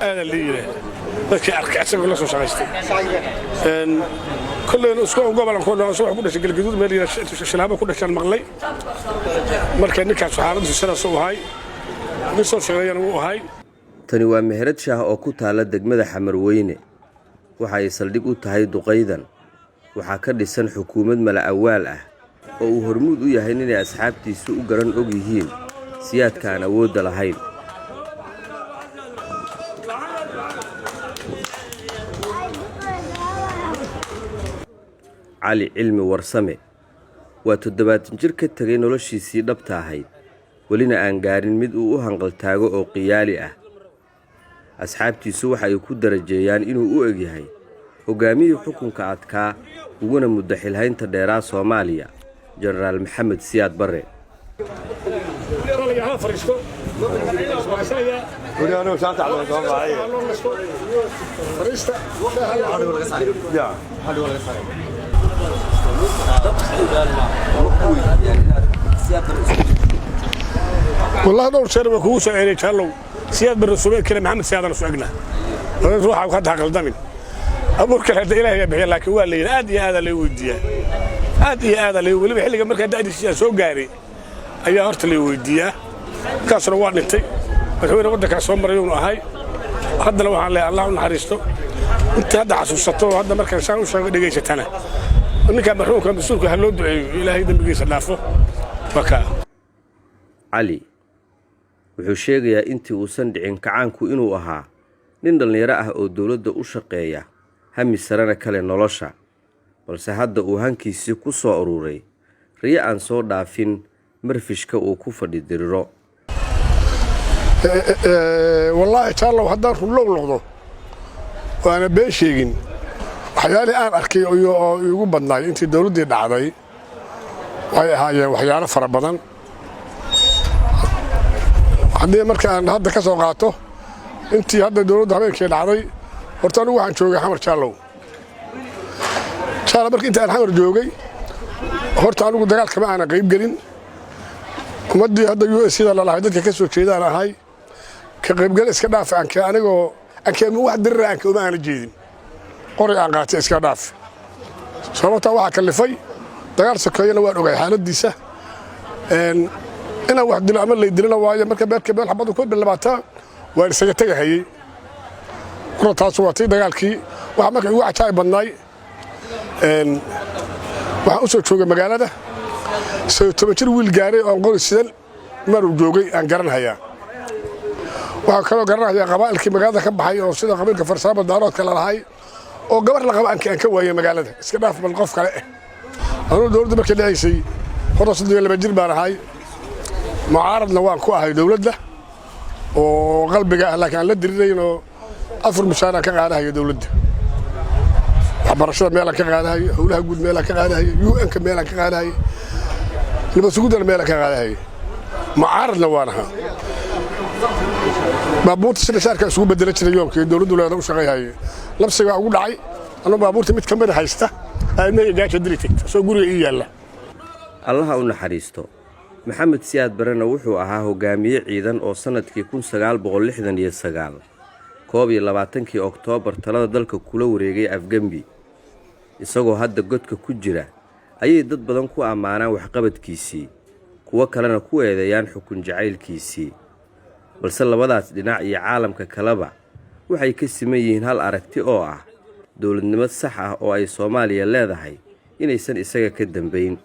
هذا اللي dadkii arkay asagoo la soo shaqaystay kulleen isku gobolan kulleen soo ku dhashay galgaduud meel shalaabo ku dhashan maqlay marka ninkaas xaaladdu sida soo wahay soo shaqeeyaan uu ahay tani waa meherad shaah oo ku taala degmada Xamarweyne waxa ay saldhig u tahay duqeydan waxa ka dhisan xukuumad mala awaal ah oo uu hormuud u yahay inay asxaabtiisu u garan og yihiin siyaadka aan awood lahayn علي علمي ورسمه وتدبات جير ka tagay noloshiisii dhabta ahayd walina aan gaarin mid uu u hanqal taago oo qiyaali ah asxaabtiisu waxa ay ku darajeeyaan inuu u eg yahay hogaamiyii xukunka adkaa uguna muddaxilhaynta dheeraa Soomaaliya Generaal Maxamed Siyaad Barre والله دور شر بكو سعيد جالو سياد بالرسوبيه كلام محمد سياد انا سوقنا روح وخدها قلدمين ابوك هذا اله يبحي لكن waa leeyahay aad iyo aad la weydiiyay aad iyo aad la weliba xilliga marka daadiisa soo gaaray ayaa horta la weydiiyay kaasna waa dhintay wuxuu wadanka soo maray inuu ahay haddana waxaan leeyahay Allah u naxariisto inta hadda xasuusato hadda markaan saan u sheego dhageysatana ninka marxuumka masuulka ha loo duceeyo ilaahay dambigiisa dhaafo waka علي wuxuu sheegayaa intii uusan dhicin kacaanku inuu ahaa nin dhalinyaro ah oo dawladda u shaqeeya hami sarana kale nolosha balse hadda uu hankiisii ku soo ururay riya aan soo dhaafin marfishka uu ku fadhidiriro wallahi taala hadda rulow noqdo waana been sheegin waxyaalo aan arkay oo ugu badnaay intii dawladda dhacday way ahaayeen waxyaalo fara badan haddii markaan hadda ka soo qaato intii hadda dawladda habeenkii dhacday horta anigu waxaan joogay Xamar Jaalow markii intaan Xamar joogay horta anigu dagaalka ma aan qayb galin kumadii hadda US sida la lahayd dadka ka soo jeedaan ahay ka qayb gal iska dhaaf aan ka anigoo aan wax dirir aan ka aan jeedin qori aan qaatay iska dhaaf sababta waxa kalifay dagaal sokeeyana waan ogay xaaladiisa ina wax dilo ama la dilana waayo marka beerka beel xabadu ku bilaabataa waan isaga tagayay taas waa tii dagaalkii waxa markay ugu cajaa'ib badnaay waxa u soo joogay magaalada soo toban wiil gaaray oo qori sidan maruu joogay aan garanhayaa waxa kale oo garanhayaa qabaa'ilkii magaalada ka baxay oo sida qabiilka Farsaamo Daaroodka la lahay oo gabar la qaba aan ka waayay magaalada iska dhaaf bal qof kale anuu dawladda markay dhaysay hore 32 jir baan ahay معارضنا وان كو اهي دولده oo qalbiga ah laakiin la dirirayno afar mushaara ka qaadahay dawladda waxbarashada meel ka qaadahay howlaha guud meel ka qaadahay UN ka meel ka qaadahay nabadsugudan meel ka qaadahay معارضنا waanaha baabuurta sida shaarka isugu bedela jiray yoomkii dawladdu leedahay u shaqeeyay labsiga ugu dhacay anoo baabuurta mid kamid haysta ay gaajo dilitay soo guriga ii yaala Allah u naxariisto maxamed siyaad barana wuxuu ahaa hogaamiye ciidan oo sanadkii 1969 22 Oktoobar talada dalka kula wareegay Afgambi isagoo hadda godka ku jira ayay dad badan ku amaanaan waxqabadkiisii kuwa kalena ku eedeeyaan xukun jacaylkiisii balse labadaas dhinac iyo caalamka kaleba waxay ka siman yihiin hal aragti oo ah dawladnimad sax ah oo ay Soomaaliya leedahay inaysan isaga ka dambeyn